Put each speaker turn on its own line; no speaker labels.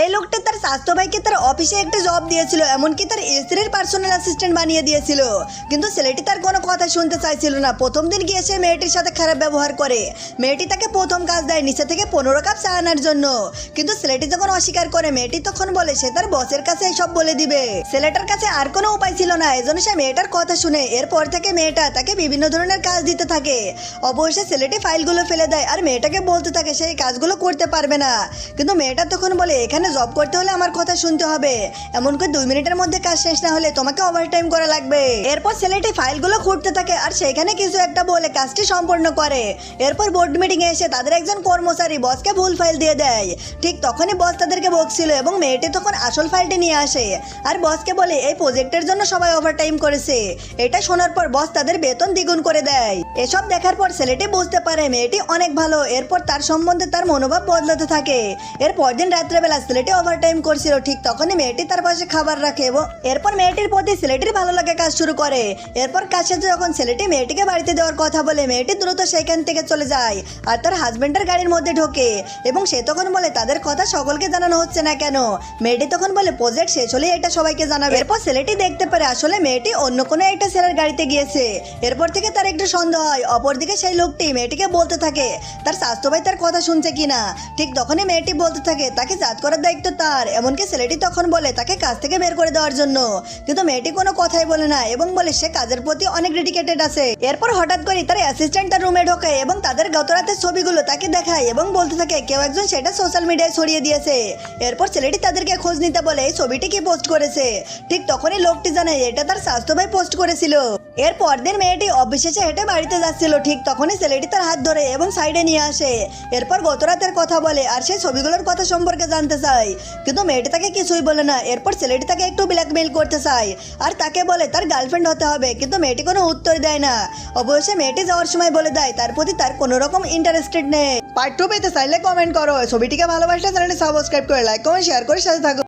এই লোকটা তার স্বাস্থ্য ভাইকে তার অফিসে একটা জব দিয়েছিল, এমনকি তার স্ত্রীর পার্সোনাল অ্যাসিস্ট্যান্ট বানিয়ে দিয়েছিল। কিন্তু ছেলেটি তার কোনো কথা শুনতে চাইছিল না। প্রথম দিন গিয়ে সে মেয়েটির সাথে খারাপ ব্যবহার করে। মেয়েটি তাকে প্রথম কাজ দেয় নিচে থেকে 15 কাপ চা আনার জন্য। কিন্তু ছেলেটি যখন অস্বীকার করে, মেয়েটি তখন বলে সে তার বসের কাছে এসব বলে দিবে। ছেলেটার কাছে আর কোনো উপায় ছিল না, এজন্য সে মেয়েটার কথা শুনে। এরপর থেকে মেয়েটা তাকে বিভিন্ন ধরনের কাজ দিতে থাকে। অবশ্যই ছেলেটি ফাইলগুলো ফেলে দেয় আর মেয়েটাকে বলতে থাকে সেই কাজগুলো করতে পারবে না। কিন্তু মেয়েটা তখন বলে এখানে জব করতে হলে আমার কথা শুনতে হবে, এমনকি 2 মিনিটের মধ্যে কাজ শেষ না হলে তোমাকে ওভারটাইম করা লাগবে। এরপর ছেলেটি ফাইলগুলো খুঁড়তে থাকে আর সেখানে কিছু একটা বলে কাজটি সম্পূর্ণ করে। এরপর বোর্ড মিটিং এ এসে তাদের একজন কর্মচারী বসকে ভুল ফাইল দিয়ে দেয়। ঠিক তখনই বস তাদেরকে বকছিল এবং মেয়েটি তখন আসল ফাইলটি নিয়ে আসে আর বসকে বলে এই প্রজেক্টের জন্য সবাই ওভারটাইম করেছে। এটা শোনার পর বস তাদের বেতন দ্বিগুণ করে দেয়। এসব দেখার পর ছেলেটি বুঝতে পারে মেয়েটি অনেক ভালো। এরপর তার সম্বন্ধে তার মনোভাব বদলাতে থাকে। এরপর দিন রাত্রেবেলা ছেলেটি ওভারটাইম করছিল। ঠিক তখনই মেয়েটি তার পাশে খাবার রাখে এবং এরপর মেয়েটির প্রতি ছেলেটির ভালো লাগে কাজ শুরু করে। এরপর কাজ শেষে যখন ছেলেটি মেয়েটিকে বাড়িতে দেওয়ার কথা বলে, মেয়েটি দ্রুত সেখান থেকে চলে যায় আর তার হাজবেন্ডের গাড়ির মধ্যে ঢোকে এবং সে তখন বলে তাদের কথা সকলকে জানানো হচ্ছে না কেন। মেয়েটি তখন বলে প্রজেক্ট শেষ হলে এটা সবাইকে জানাবে। এরপর ছেলেটি দেখতে পারে আসলে মেয়েটি অন্য কোনো একটা ছেলের গাড়িতে গিয়েছে। এরপর থেকে তার একটু সন্দেহ হয়। অপরদিকে সেই লোকটি মেয়েটিকে বলতে থাকে তার স্বাস্থ্য ভাই তার কথা শুনছে কিনা। ঠিক তখনই মেয়েটি বলতে থাকে তাকে জাত করার দায়িত্ব তার। এমনকি ছেলেটি তখন বলে তাকে কাজ থেকে বের করে দেওয়ার জন্য। কিন্তু মেয়েটি কোনো কথাই বলে না এবং বলে সে কাজের প্রতি অনেক ডেডিকেটেড আছে। এরপর হঠাৎ করে তার অ্যাসিস্ট্যান্ট তার রুমে ঢোকে এবং তাদের গত রাতের ছবিগুলো তাকে দেখায় এবং বলতে থাকে কেউ একজন সেটা সোশ্যাল মিডিয়ায় ছড়িয়ে দিয়েছে। এরপর ছেলেটি তাদেরকে খোঁজ নিতে বলে এই ছবিটি কি পোস্ট করেছে। ঠিক তখনই লোকটি জানায় এটা তার স্বাস্থ্য ভাই পোস্ট করেছিল। এরপর দিন মেয়েটি অফিসে হেঁটে বাড়িতে যাচ্ছিল। ঠিক তখনই ছেলেটি তার হাত ধরে এবং সাইডে নিয়ে আসে। এরপর গত রাতের কথা বলে আর সেই ছবিগুলোর কথা সম্পর্কে জানতে চায়। কিন্তু মেয়েটি তাকে কিছুই বলে না। এরপর ছেলেটি তাকে একটু ব্ল্যাকমেইল করতে চায় আর তাকে বলে তার গার্লফ্রেন্ড হতে হবে। কিন্তু মেয়েটি কোনো উত্তর দেয় না। অবশ্যই মেয়েটি যাওয়ার সময় বলে দেয় তার প্রতি তার কোনো রকম ইন্টারেস্টেড নেই। পার্ট 2 পেতে চাইলে কমেন্ট করো। ছবিটিকে ভালোবাসলে চ্যানেলটি সাবস্ক্রাইব করে লাইক কমেন্ট শেয়ার করে সাথে থাকো।